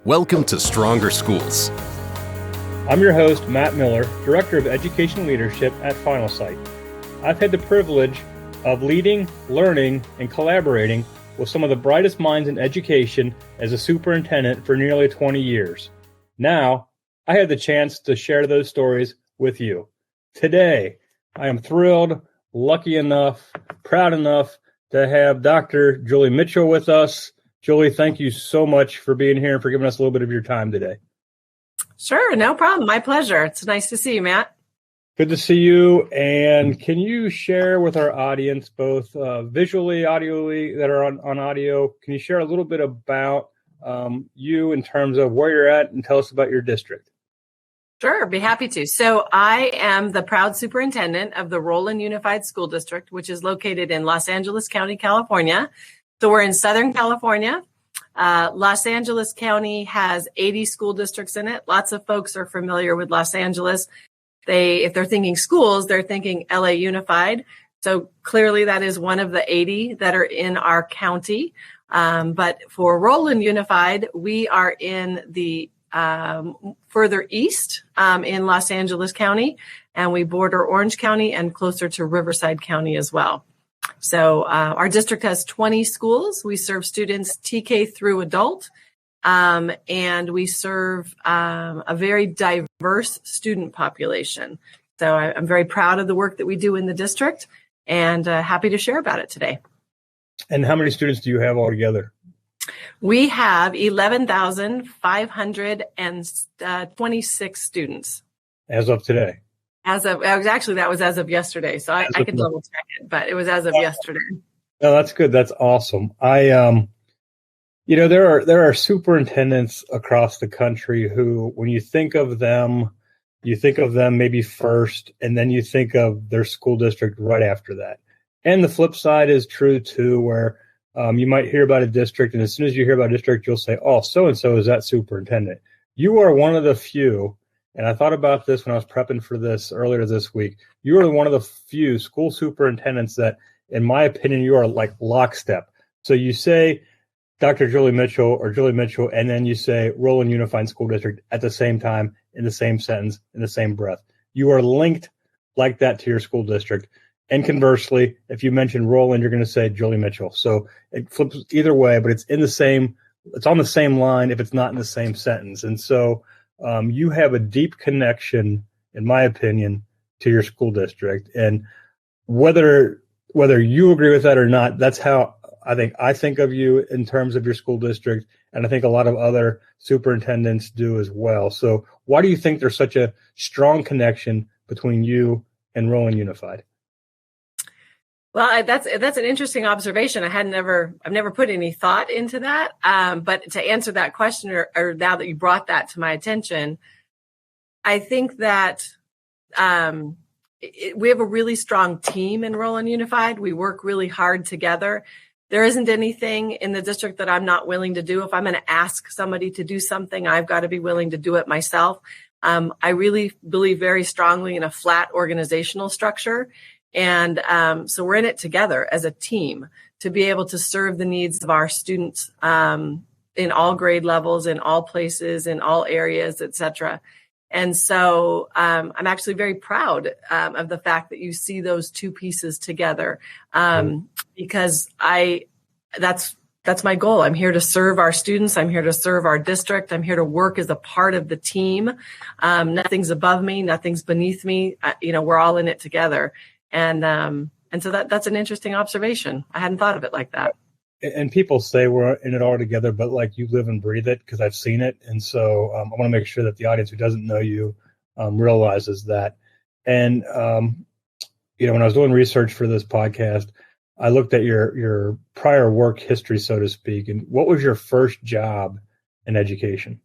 Welcome to Stronger Schools. I'm your host, Matt Miller, Director of Education Leadership at Finalsite. I've had the privilege of leading, learning, and collaborating with some of the brightest minds in education as a superintendent for nearly 20 years. Now, I have the chance to share those stories with you. Today, I am thrilled, lucky enough, proud enough to have Dr. Julie Mitchell with us. Julie, thank you so much for being here and for giving us a little bit of your time today. Sure, no problem. My pleasure. It's nice to see you, Matt. Good to see you. And can you share with our audience, both visually, audioly, that are on audio, can you share a little bit about you in terms of where you're at and tell us about your district? Sure, be happy to. So I am the proud superintendent of the Rowland Unified School District, which is located in Los Angeles County, California. So we're in Southern California. Los Angeles County has 80 school districts in it. Lots of folks are familiar with Los Angeles. If they're thinking schools, they're thinking LA Unified. So clearly that is one of the 80 that are in our county. But for Rowland Unified, we are in the further east in Los Angeles County, and we border Orange County and closer to Riverside County as well. So our district has 20 schools. We serve students TK through adult, and we serve a very diverse student population. So I'm very proud of the work that we do in the district and happy to share about it today. And how many students do you have altogether? We have 11,526 students. As of today? That was as of yesterday. So I can double check it, but it was as of yesterday. No, that's good. That's awesome. There are superintendents across the country who, when you think of them maybe first, and then you think of their school district right after that. And the flip side is true too, where you might hear about a district, and as soon as you hear about a district, you'll say, oh, so-and-so is that superintendent. You are one of the few, and I thought about this when I was prepping for this earlier this week. You are one of the few school superintendents that, in my opinion, you are like lockstep. So you say Dr. Julie Mitchell or Julie Mitchell, and then you say Rowland Unified School District at the same time, in the same sentence, in the same breath. You are linked like that to your school district. And conversely, if you mention Rowland, you're going to say Julie Mitchell. So it flips either way, but it's on the same line if it's not in the same sentence. And so you have a deep connection, in my opinion, to your school district. And whether you agree with that or not, that's how I think of you in terms of your school district. And I think a lot of other superintendents do as well. So why do you think there's such a strong connection between you and Rowland Unified? Well, that's an interesting observation. I've never put any thought into that. But to answer that question, or now that you brought that to my attention, I think that we have a really strong team in Rowland Unified. We work really hard together. There isn't anything in the district that I'm not willing to do. If I'm going to ask somebody to do something, I've got to be willing to do it myself. I really believe very strongly in a flat organizational structure. And so we're in it together as a team to be able to serve the needs of our students in all grade levels, in all places, in all areas, et cetera. And so I'm actually very proud of the fact that you see those two pieces together because that's my goal. I'm here to serve our students. I'm here to serve our district. I'm here to work as a part of the team. Nothing's above me. Nothing's beneath me. We're all in it together. And so that's an interesting observation. I hadn't thought of it like that. And people say we're in it all together, but like you live and breathe it because I've seen it. And so I want to make sure that the audience who doesn't know you realizes that. And, when I was doing research for this podcast, I looked at your prior work history, so to speak. And what was your first job in education?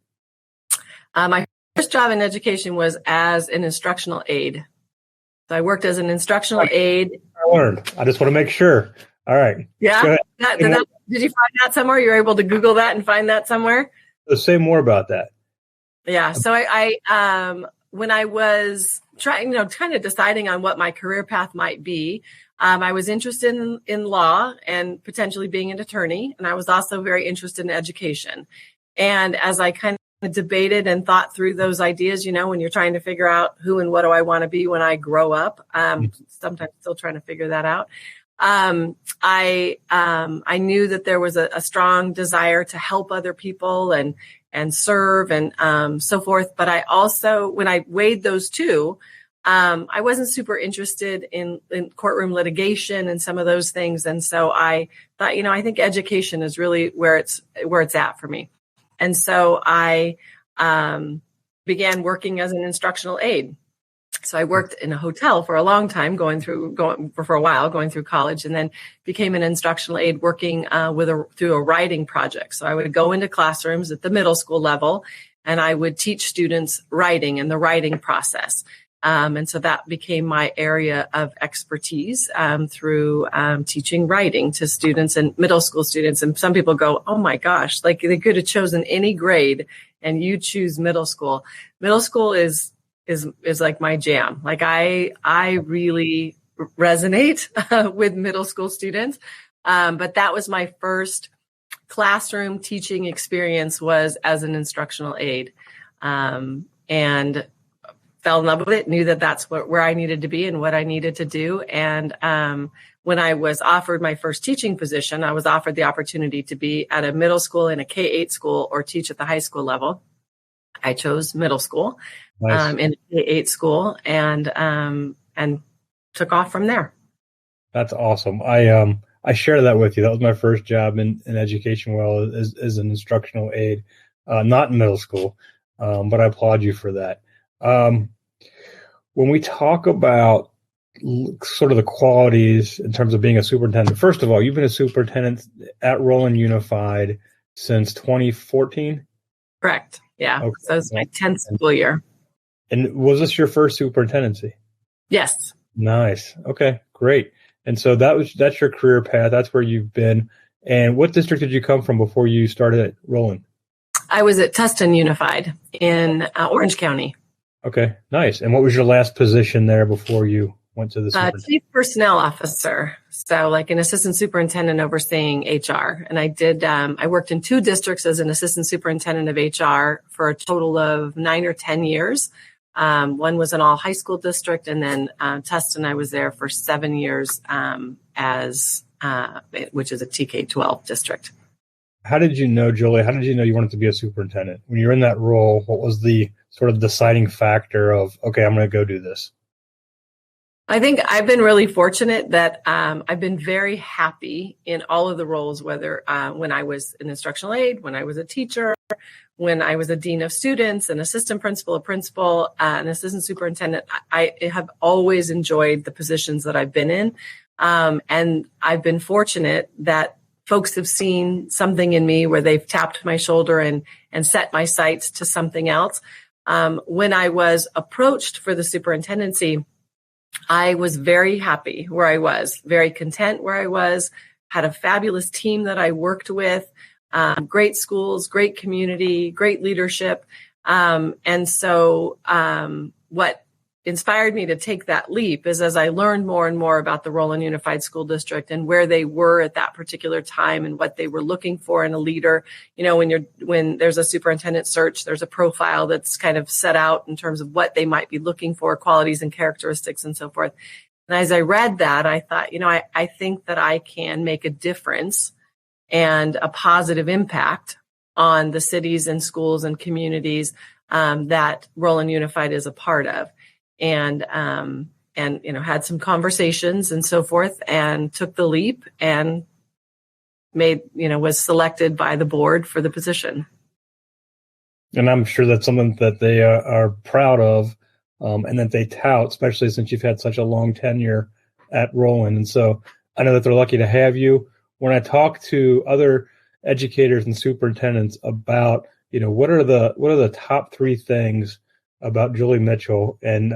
My first job in education was as an instructional aide. So I worked as an instructional aide. I learned. I just want to make sure. All right. Yeah. Did you find that somewhere? You were able to Google that and find that somewhere? Say more about that. Yeah. So I when I was trying, kind of deciding on what my career path might be, I was interested in law and potentially being an attorney. And I was also very interested in education. And as I kind of debated and thought through those ideas, when you're trying to figure out who and what do I want to be when I grow up, sometimes still trying to figure that out. I knew that there was a strong desire to help other people and serve and so forth. But I also, when I weighed those two, I wasn't super interested in courtroom litigation and some of those things. And so I thought, I think education is really where it's at for me. And so I began working as an instructional aide. So I worked in a hotel for a long time, going through college, and then became an instructional aide working through a writing project. So I would go into classrooms at the middle school level, and I would teach students writing and the writing process. And so that became my area of expertise through teaching writing to students and middle school students. And some people go, "Oh my gosh, like they could have chosen any grade, and you choose middle school." Middle school is like my jam. Like I really resonate with middle school students. But that was my first classroom teaching experience, was as an instructional aide, and fell in love with it, knew that that's where I needed to be and what I needed to do. And when I was offered my first teaching position, I was offered the opportunity to be at a middle school in a K-8 school or teach at the high school level. I chose middle school. Nice. In a K-8 school and took off from there. That's awesome. I share that with you. That was my first job in education, as an instructional aide, not in middle school, but I applaud you for that. When we talk about sort of the qualities in terms of being a superintendent, first of all, you've been a superintendent at Rowland Unified since 2014? Correct. Yeah. Okay. So it's my 10th school year. And was this your first superintendency? Yes. Nice. Okay, great. And so that's your career path. That's where you've been. And what district did you come from before you started at Rowland? I was at Tustin Unified in Orange County. Okay, nice. And what was your last position there before you went to the Chief Personnel Officer. So like an assistant superintendent overseeing HR. And I worked in 2 districts as an assistant superintendent of HR for a total of 9 or 10 years. One was an all high school district, and then Tustin, I was there for 7 years which is a TK-12 district. How did you know, Julie, you wanted to be a superintendent? When you were in that role, what was the sort of deciding factor of, okay, I'm going to go do this? I think I've been really fortunate that I've been very happy in all of the roles, whether when I was an instructional aide, when I was a teacher, when I was a dean of students, an assistant principal, a principal, an assistant superintendent. I have always enjoyed the positions that I've been in. And I've been fortunate that folks have seen something in me where they've tapped my shoulder and set my sights to something else. When I was approached for the superintendency, I was very happy where I was, very content where I was, had a fabulous team that I worked with, great schools, great community, great leadership. And so what inspired me to take that leap is as I learned more and more about the Rowland Unified School District and where they were at that particular time and what they were looking for in a leader. You know, when there's a superintendent search, there's a profile that's kind of set out in terms of what they might be looking for, qualities and characteristics and so forth. And as I read that, I thought, I think that I can make a difference and a positive impact on the cities and schools and communities that Rowland Unified is a part of. And had some conversations and so forth and took the leap and was selected by the board for the position. And I'm sure that's something that they are proud of and that they tout, especially since you've had such a long tenure at Rowland. And so I know that they're lucky to have you. When I talk to other educators and superintendents about, what are the top 3 things about Julie Mitchell, and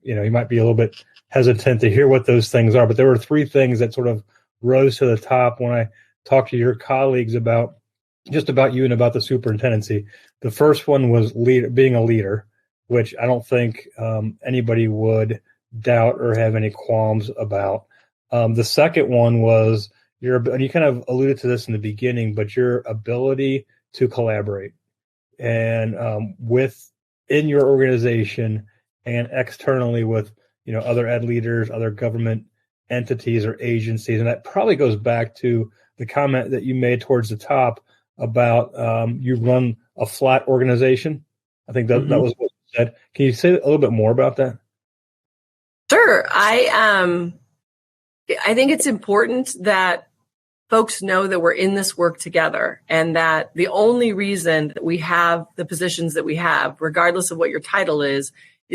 you might be a little bit hesitant to hear what those things are, but there were 3 things that sort of rose to the top when I talked to your colleagues about you and about the superintendency. The first one was being a leader, which I don't think anybody would doubt or have any qualms about. The second one was and you kind of alluded to this in the beginning, but your ability to collaborate. And within your organization and externally with, other ed leaders, other government entities or agencies. And that probably goes back to the comment that you made towards the top about you run a flat organization. I think that was what you said. Can you say a little bit more about that? Sure. I think it's important that folks know that we're in this work together, and that the only reason that we have the positions that we have, regardless of what your title is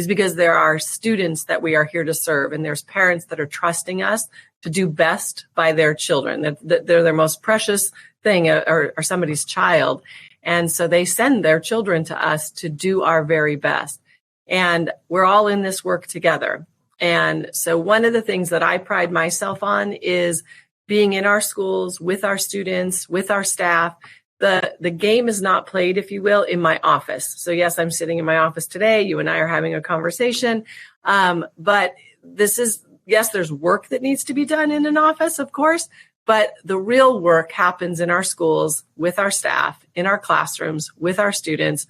because there are students that we are here to serve, and there's parents that are trusting us to do best by their children. That they're their most precious thing, or somebody's child. And so they send their children to us to do our very best. And we're all in this work together. And so one of the things that I pride myself on is being in our schools with our students, with our staff. The game is not played, if you will, in my office. So yes, I'm sitting in my office today. You and I are having a conversation. But there's work that needs to be done in an office, of course, but the real work happens in our schools, with our staff, in our classrooms, with our students,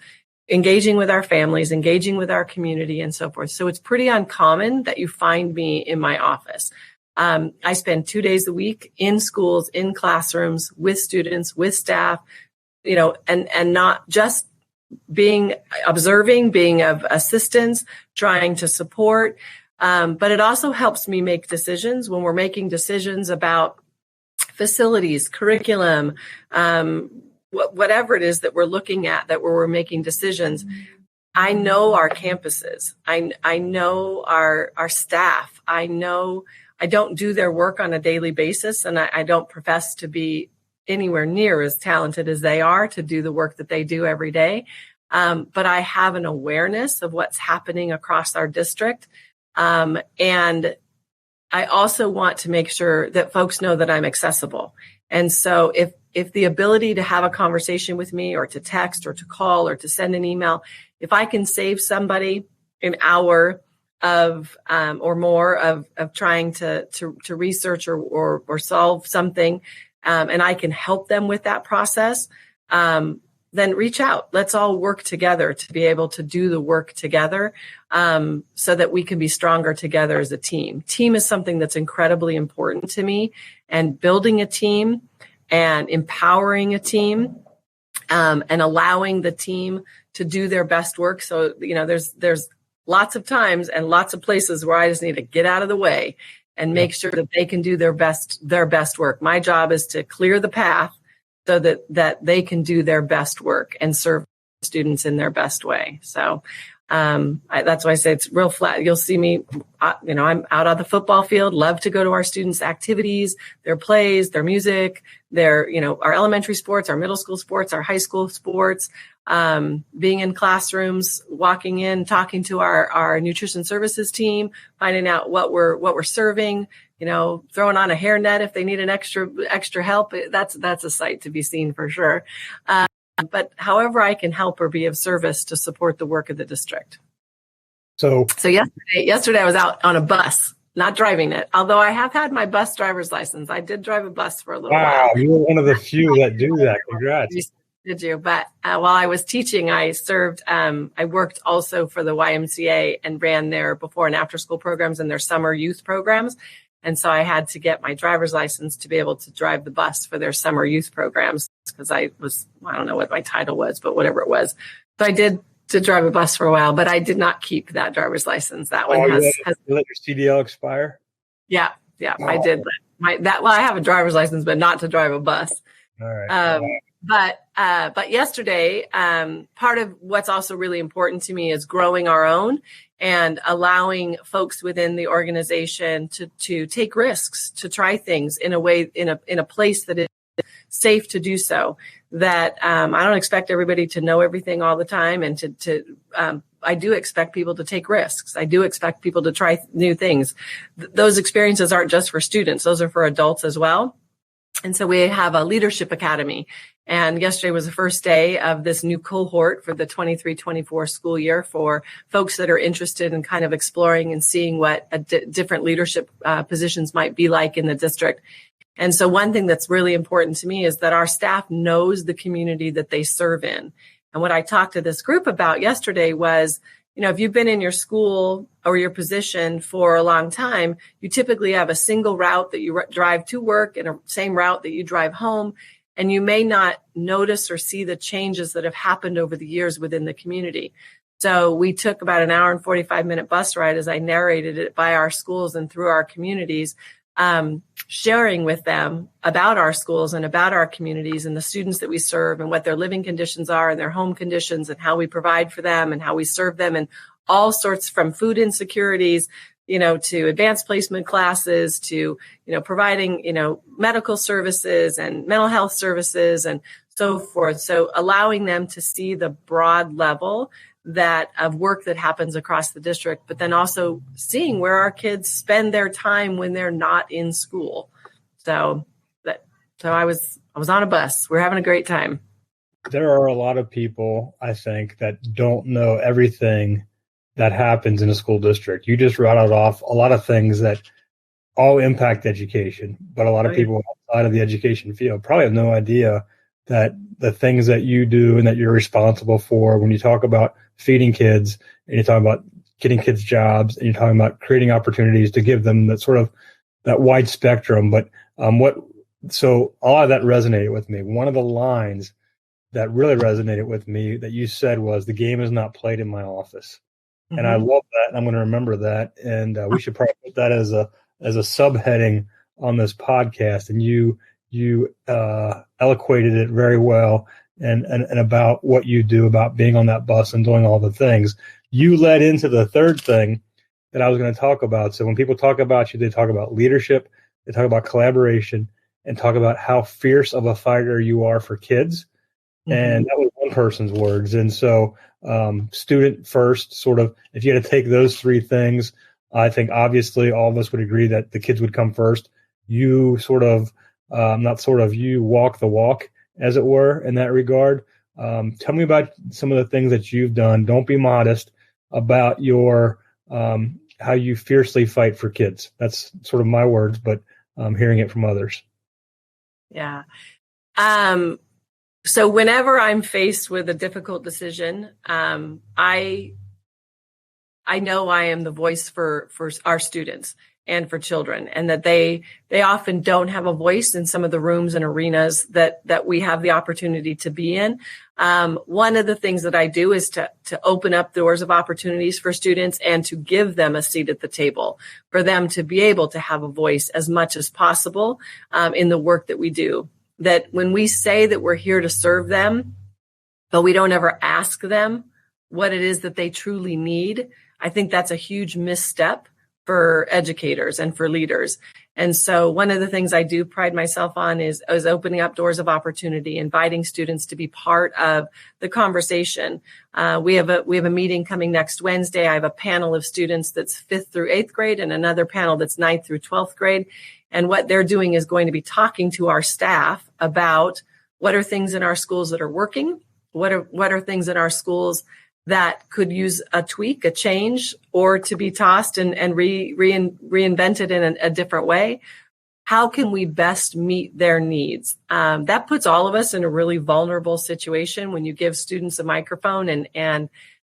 engaging with our families, engaging with our community, and so forth. So it's pretty uncommon that you find me in my office. I spend 2 days a week in schools, in classrooms, with students, with staff, and not just observing, being of assistance, trying to support. But it also helps me make decisions when we're making decisions about facilities, curriculum, whatever it is that we're looking at, that we're making decisions. I know our campuses. I know our staff. I know I don't do their work on a daily basis, and I don't profess to be anywhere near as talented as they are to do the work that they do every day. But I have an awareness of what's happening across our district. And I also want to make sure that folks know that I'm accessible. And so if the ability to have a conversation with me, or to text, or to call, or to send an email, if I can save somebody an hour of or more of trying to research or solve something, and I can help them with that process, then reach out. Let's all work together to be able to do the work together, so that we can be stronger together as a team. Team is something that's incredibly important to me, and building a team and empowering a team, and allowing the team to do their best work. So, there's lots of times and lots of places where I just need to get out of the way and make sure that they can do their best work. My job is to clear the path so that they can do their best work and serve students in their best way. So that's why I say it's real flat. You'll see me, I'm out on the football field, love to go to our students' activities, their plays, their music, our elementary sports, our middle school sports, our high school sports, being in classrooms, walking in, talking to our nutrition services team, finding out what we're serving, throwing on a hairnet if they need an extra help. That's a sight to be seen for sure. But however I can help or be of service to support the work of the district. So yesterday I was out on a bus, not driving it. Although I have had my bus driver's license. I did drive a bus for a little while. Wow, you were one of the few that do that. Congrats. Did you? But while I was teaching, I worked also for the YMCA and ran their before and after school programs and their summer youth programs. And so I had to get my driver's license to be able to drive the bus for their summer youth programs, because I don't know what my title was, but whatever it was. So I did drive a bus for a while, but I did not keep that driver's license. That one you let your CDL expire? Yeah, I did. I have a driver's license, but not to drive a bus. All right. But yesterday, part of what's also really important to me is growing our own and allowing folks within the organization to take risks, to try things in a way, in a place that is safe to do so. That I don't expect everybody to know everything all the time, and I do expect people to take risks. I do expect people to try new things. Those experiences aren't just for students; those are for adults as well. And so we have a leadership academy. And yesterday was the first day of this new cohort for the 23-24 school year for folks that are interested in kind of exploring and seeing what different leadership positions might be like in the district. And so one thing that's really important to me is that our staff knows the community that they serve in. And what I talked to this group about yesterday was, if you've been in your school or your position for a long time, you typically have a single route that you drive to work and a same route that you drive home. And you may not notice or see the changes that have happened over the years within the community. So we took about an hour and 45-minute bus ride as I narrated it by our schools and through our communities, sharing with them about our schools and about our communities and the students that we serve and what their living conditions are and their home conditions and how we provide for them and how we serve them, and all sorts from food insecurities, to advanced placement classes, to, providing, medical services and mental health services and so forth. So allowing them to see the broad level of work that happens across the district, but then also seeing where our kids spend their time when they're not in school. So I was on a bus. We're having a great time. There are a lot of people, I think, that don't know everything that happens in a school district. You just rattled off a lot of things that all impact education, but a lot of people outside of the education field probably have no idea that the things that you do and that you're responsible for, when you talk about feeding kids and you're talking about getting kids jobs and you're talking about creating opportunities to give them that sort of that wide spectrum. But so a lot of that resonated with me. One of the lines that really resonated with me that you said was, the game is not played in my office. Mm-hmm. And I love that. And I'm going to remember that. And we should probably put that as a subheading on this podcast. And you eloquated it very well and about what you do, about being on that bus and doing all the things. You led into the third thing that I was going to talk about. So when people talk about you, they talk about leadership, they talk about collaboration, and talk about how fierce of a fighter you are for kids. Mm-hmm. And that was one person's words. And so student first, sort of, if you had to take those three things, I think obviously all of us would agree that the kids would come first. You you walk the walk, as it were, in that regard. Tell me about some of the things that you've done. Don't be modest about your how you fiercely fight for kids. That's sort of my words, but I'm hearing it from others. Yeah. So whenever I'm faced with a difficult decision, I know I am the voice for our students and for children, and that they often don't have a voice in some of the rooms and arenas that we have the opportunity to be in. One of the things that I do is to open up doors of opportunities for students and to give them a seat at the table, for them to be able to have a voice as much as possible in the work that we do. That when we say that we're here to serve them, but we don't ever ask them what it is that they truly need, I think that's a huge misstep for educators and for leaders. And so one of the things I do pride myself on is opening up doors of opportunity, inviting students to be part of the conversation. We have a meeting coming next Wednesday. I have a panel of students that's 5th through 8th grade and another panel that's 9th through 12th grade. And what they're doing is going to be talking to our staff about what are things in our schools that are working, what are things in our schools that could use a tweak, a change, or to be tossed and reinvented in a different way. How can we best meet their needs? That puts all of us in a really vulnerable situation when you give students a microphone and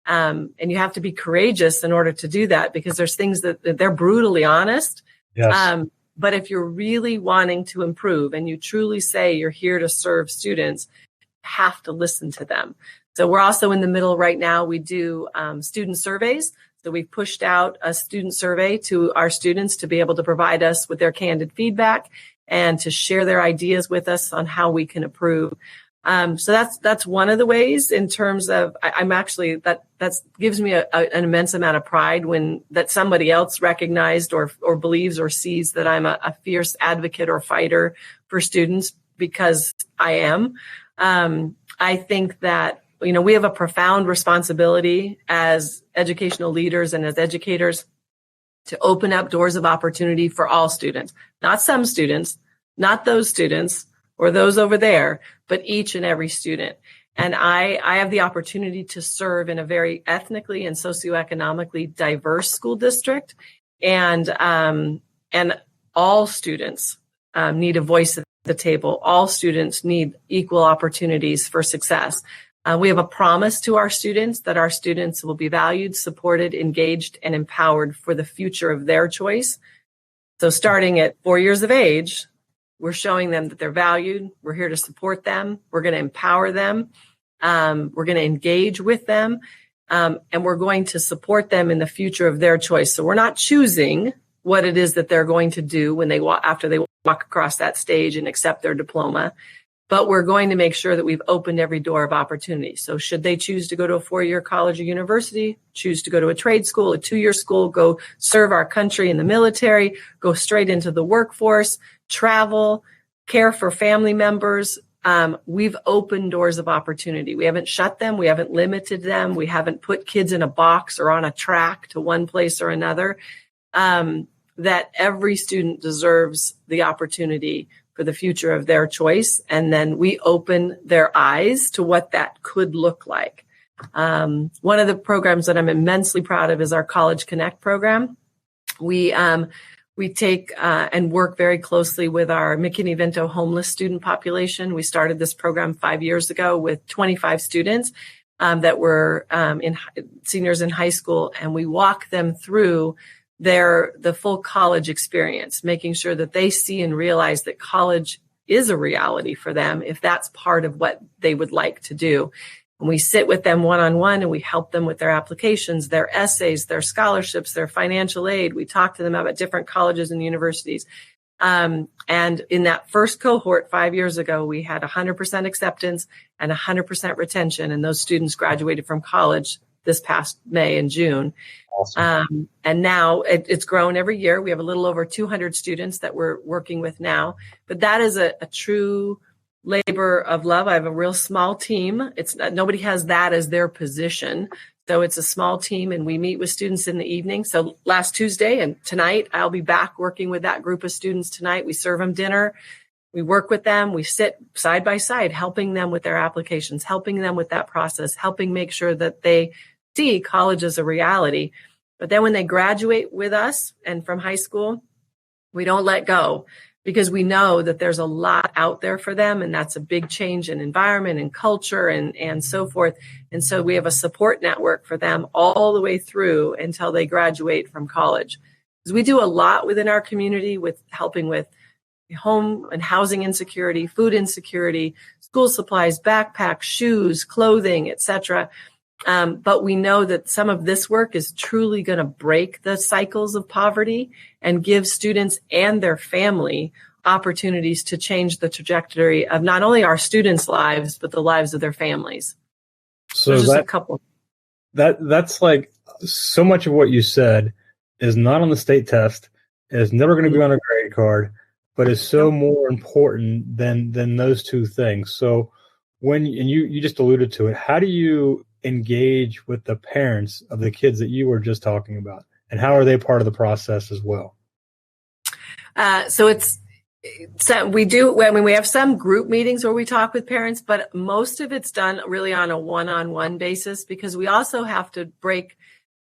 you have to be courageous in order to do that, because there's things that they're brutally honest. Yes. But if you're really wanting to improve and you truly say you're here to serve students, you have to listen to them. So we're also in the middle right now. We do student surveys. So we've pushed out a student survey to our students to be able to provide us with their candid feedback and to share their ideas with us on how we can improve. So that's one of the ways in terms of I'm actually that gives me an immense amount of pride when that somebody else recognized or believes or sees that I'm a fierce advocate or fighter for students, because I am. I think that we have a profound responsibility as educational leaders and as educators to open up doors of opportunity for all students, not some students, not those students or those over there, but each and every student. And I have the opportunity to serve in a very ethnically and socioeconomically diverse school district, and all students need a voice at the table. All students need equal opportunities for success. We have a promise to our students that our students will be valued, supported, engaged, and empowered for the future of their choice. So starting at 4 years of age, we're showing them that they're valued. We're here to support them. We're going to empower them. We're going to engage with them. And we're going to support them in the future of their choice. So we're not choosing what it is that they're going to do when they after they walk across that stage and accept their diploma. But we're going to make sure that we've opened every door of opportunity. So should they choose to go to a 4-year college or university, choose to go to a trade school, a 2-year school, go serve our country in the military, go straight into the workforce, travel, care for family members, we've opened doors of opportunity. We haven't shut them. We haven't limited them. We haven't put kids in a box or on a track to one place or another. That every student deserves the opportunity for the future of their choice. And then we open their eyes to what that could look like. One of the programs that I'm immensely proud of is our College Connect program. We take and work very closely with our McKinney-Vento homeless student population. We started this program 5 years ago with 25 students that were seniors in high school, and we walk them through the full college experience, making sure that they see and realize that college is a reality for them if that's part of what they would like to do. And we sit with them one-on-one and we help them with their applications, their essays, their scholarships, their financial aid. We talk to them about different colleges and universities. And in that first cohort 5 years ago, we had 100% acceptance and 100% retention. And those students graduated from college this past May and June. Awesome. And now it's grown every year. We have a little over 200 students that we're working with now. But that is a true labor of love. I have a real small team. Nobody has that as their position. So it's a small team, and we meet with students in the evening. So last Tuesday and tonight, I'll be back working with that group of students tonight. We serve them dinner. We work with them. We sit side by side, helping them with their applications, helping them with that process, helping make sure that they see college as a reality. But then when they graduate with us and from high school, we don't let go, because we know that there's a lot out there for them, and that's a big change in environment and culture and so forth. And so we have a support network for them all the way through until they graduate from college. Because we do a lot within our community with helping with home and housing insecurity, food insecurity, school supplies, backpacks, shoes, clothing, etc. But we know that some of this work is truly going to break the cycles of poverty and give students and their family opportunities to change the trajectory of not only our students' lives, but the lives of their families. So just a couple. That's like so much of what you said is not on the state test, is never going to be on a grade card, but is so more important than those two things. So and you just alluded to it, how do you engage with the parents of the kids that you were just talking about, and how are they part of the process as well? We have some group meetings where we talk with parents, but most of it's done really on a one-on-one basis, because we also have to break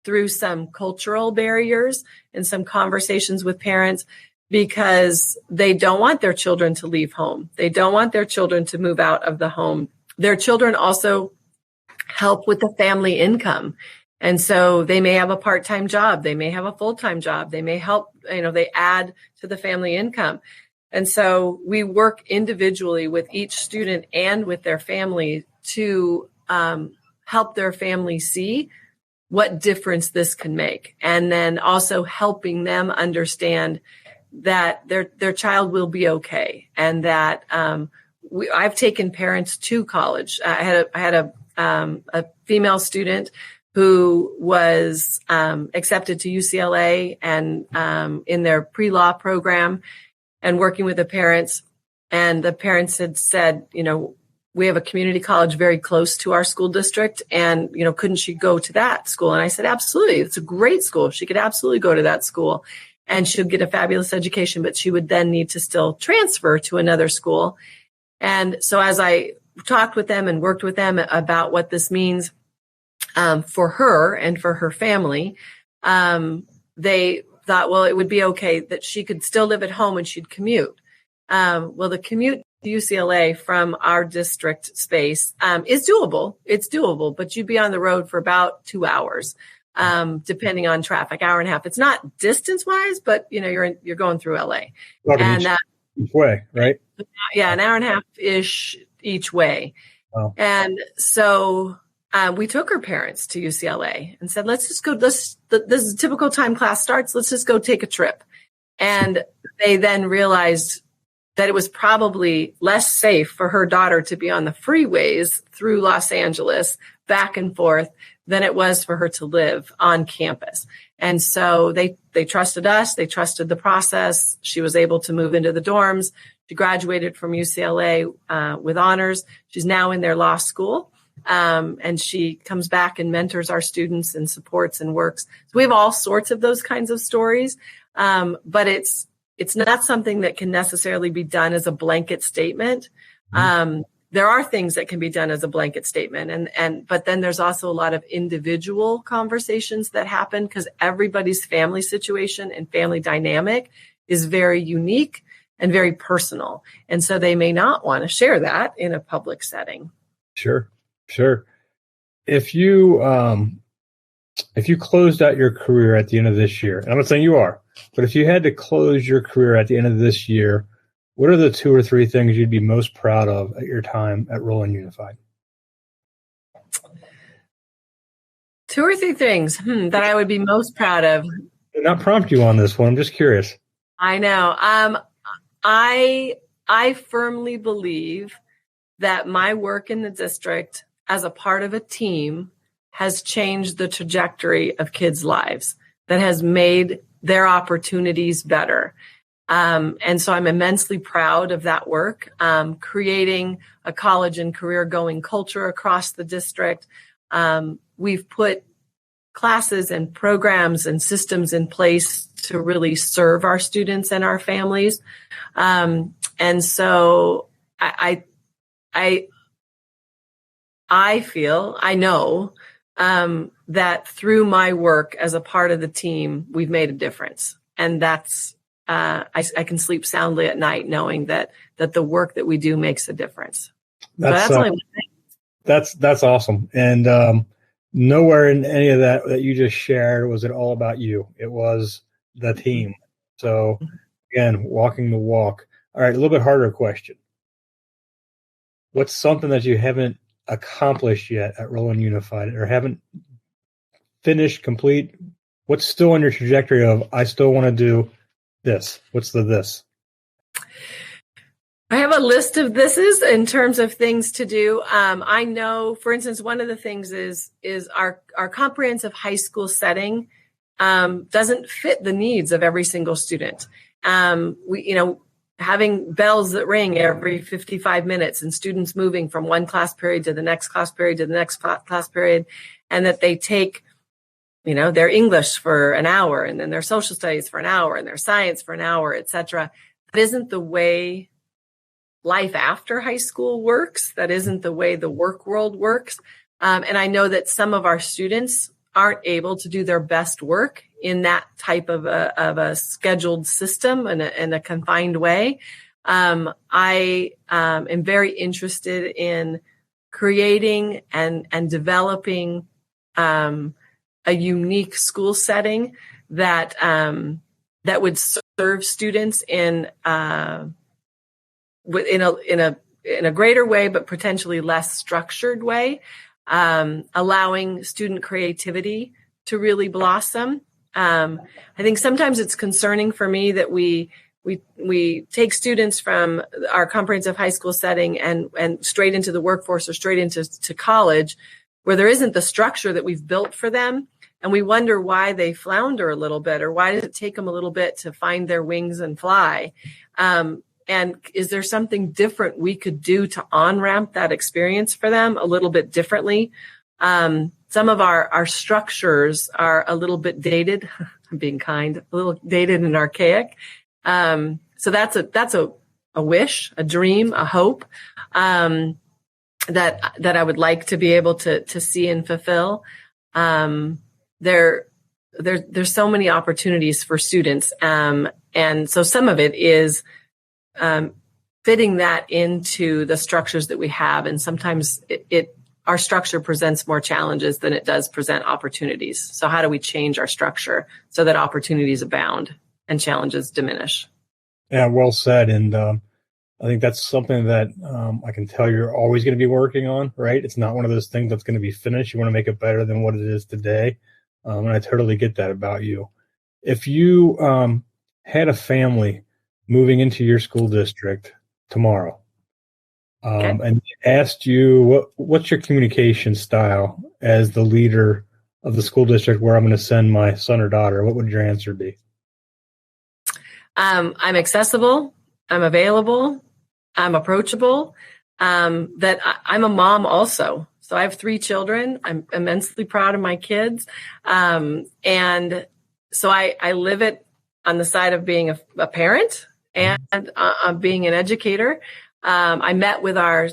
through some cultural barriers and some conversations with parents, because they don't want their children to leave home. They don't want their children to move out of the home. Their children also help with the family income. And so they may have a part-time job. They may have a full-time job. They may help, they add to the family income. And so we work individually with each student and with their family to help their family see what difference this can make. And then also helping them understand that their child will be okay. And that I've taken parents to college. I had a female student who was accepted to UCLA and in their pre-law program, and working with the parents. And the parents had said, we have a community college very close to our school district, and, couldn't she go to that school? And I said, absolutely. It's a great school. She could absolutely go to that school, and she'll get a fabulous education, but she would then need to still transfer to another school. And so as I talked with them and worked with them about what this means for her and for her family, they thought, well, it would be okay that she could still live at home and she'd commute. Well, the commute to UCLA from our district space is doable. It's doable, but you'd be on the road for about 2 hours, depending on traffic, hour and a half. It's not distance wise, but you're going through LA, and each way, right? Yeah, an hour and a half ish each way. Wow. And so we took her parents to UCLA and said, let's just go. This is a typical time class starts. Let's just go take a trip. And they then realized that it was probably less safe for her daughter to be on the freeways through Los Angeles back and forth than it was for her to live on campus. And so they trusted us. They trusted the process. She was able to move into the dorms. She graduated from UCLA with honors. She's now in their law school. And she comes back and mentors our students and supports and works. So we have all sorts of those kinds of stories. But it's not something that can necessarily be done as a blanket statement. There are things that can be done as a blanket statement, but then there's also a lot of individual conversations that happen because everybody's family situation and family dynamic is very unique and very personal. And so they may not want to share that in a public setting. Sure. If you closed out your career at the end of this year, and I'm not saying you are, but if you had to close your career at the end of this year, what are the 2 or 3 things you'd be most proud of at your time at Rowland Unified? 2 or 3 things that I would be most proud of. I did not prompt you on this one. I'm just curious. I know. I firmly believe that my work in the district as a part of a team has changed the trajectory of kids' lives, that has made their opportunities better. And so I'm immensely proud of that work, creating a college and career going culture across the district. We've put classes and programs and systems in place to really serve our students and our families. And so I know that through my work as a part of the team, we've made a difference. And that's, I can sleep soundly at night knowing that the work that we do makes a difference. That's only one thing. That's awesome. And nowhere in any of that you just shared was it all about you. It was the team. So again, walking the walk. All right, a little bit harder question. What's something that you haven't accomplished yet at Rowland Unified or haven't finished, complete? What's still on your trajectory of, I still want to do this? What's the this? I have a list of thises in terms of things to do. I know, for instance, one of the things is our comprehensive high school setting doesn't fit the needs of every single student. Having bells that ring every 55 minutes and students moving from one class period to the next class period to the next class period, and that they take, their English for an hour and then their social studies for an hour and their science for an hour, et cetera. That isn't the way life after high school works. That isn't the way the work world works. And I know that some of our students aren't able to do their best work in that type of a scheduled system and a confined way. I am very interested in creating and developing a unique school setting that would serve students in a greater way, but potentially less structured way, allowing student creativity to really blossom. I think sometimes it's concerning for me that we take students from our comprehensive high school setting and straight into the workforce or straight into college, where there isn't the structure that we've built for them. And we wonder why they flounder a little bit, or why does it take them a little bit to find their wings and fly? And is there something different we could do to on-ramp that experience for them a little bit differently? Some of our structures are a little bit dated, I'm being kind, a little dated and archaic. So that's a wish, a dream, a hope, that I would like to be able to see and fulfill. There's so many opportunities for students. And so some of it is fitting that into the structures that we have. And sometimes our structure presents more challenges than it does present opportunities. So how do we change our structure so that opportunities abound and challenges diminish? Yeah, well said. And I think that's something that I can tell you're always going to be working on, right? It's not one of those things that's going to be finished. You want to make it better than what it is today. And I totally get that about you. If you had a family moving into your school district tomorrow, and they asked you, what's your communication style as the leader of the school district where I'm going to send my son or daughter, what would your answer be? I'm accessible. I'm available. I'm approachable. That I'm a mom also. So I have 3 children. I'm immensely proud of my kids. And so I live it on the side of being a parent and being an educator. I met with our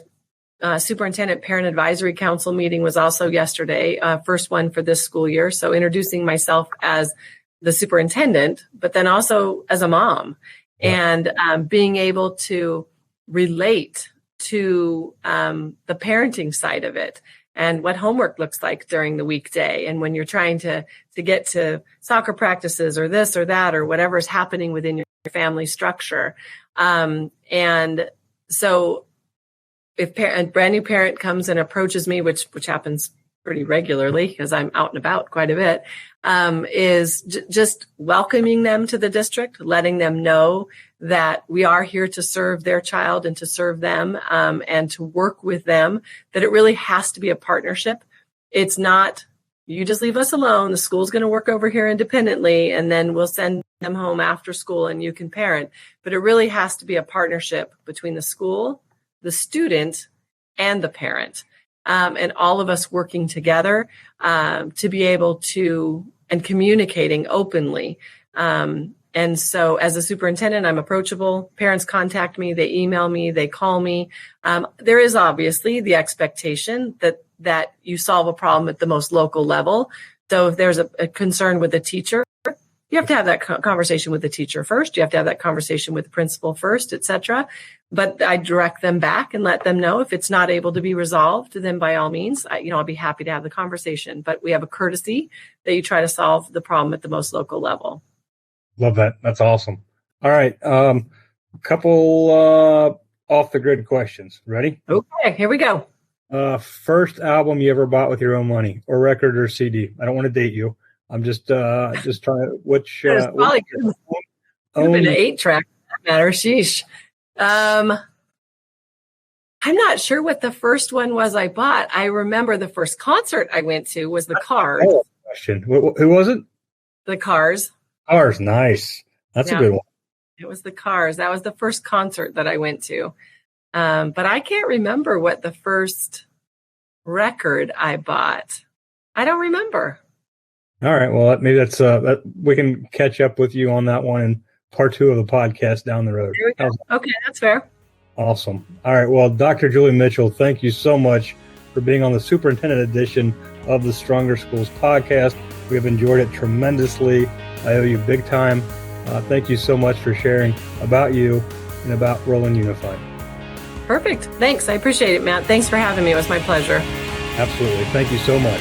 Superintendent Parent Advisory Council meeting was also yesterday, first one for this school year. So introducing myself as the superintendent, but then also as a mom, and being able to relate to the parenting side of it and what homework looks like during the weekday. And when you're trying to get to soccer practices or this or that or whatever is happening within your family structure. And so if a brand new parent comes and approaches me, which happens pretty regularly because I'm out and about quite a bit, is just welcoming them to the district, letting them know that we are here to serve their child and to serve them, and to work with them, that it really has to be a partnership. It's not, you just leave us alone, the school's going to work over here independently, and then we'll send them home after school and you can parent. But it really has to be a partnership between the school, the student, and the parent. And all of us working together to be able to, and communicating openly. And so as a superintendent, I'm approachable. Parents contact me, they email me, they call me. There is obviously the expectation that you solve a problem at the most local level. So if there's a concern with a teacher, you have to have that conversation with the teacher first. You have to have that conversation with the principal first, et cetera. But I direct them back and let them know if it's not able to be resolved, then by all means, I'll be happy to have the conversation. But we have a courtesy that you try to solve the problem at the most local level. Love that. That's awesome. All right. Couple off the grid questions. Ready? Okay, here we go. First album you ever bought with your own money, or record or CD? I don't want to date you. I'm just trying to, which, could have been an 8-track for that matter. Sheesh. I'm not sure what the first one was I bought. I remember the first concert I went to was the Cars. Question. Who was it? The Cars. Cars. Nice. That's a good one. It was the Cars. That was the first concert that I went to. But I can't remember what the first record I bought. I don't remember. All right. Well, maybe that's that we can catch up with you on that one in part 2 of the podcast down the road. Okay, that's fair. Awesome. All right. Well, Dr. Julie Mitchell, thank you so much for being on the Superintendent edition of the Stronger Schools podcast. We have enjoyed it tremendously. I owe you big time. Thank you so much for sharing about you and about Rowland Unified. Perfect. Thanks. I appreciate it, Matt. Thanks for having me. It was my pleasure. Absolutely. Thank you so much.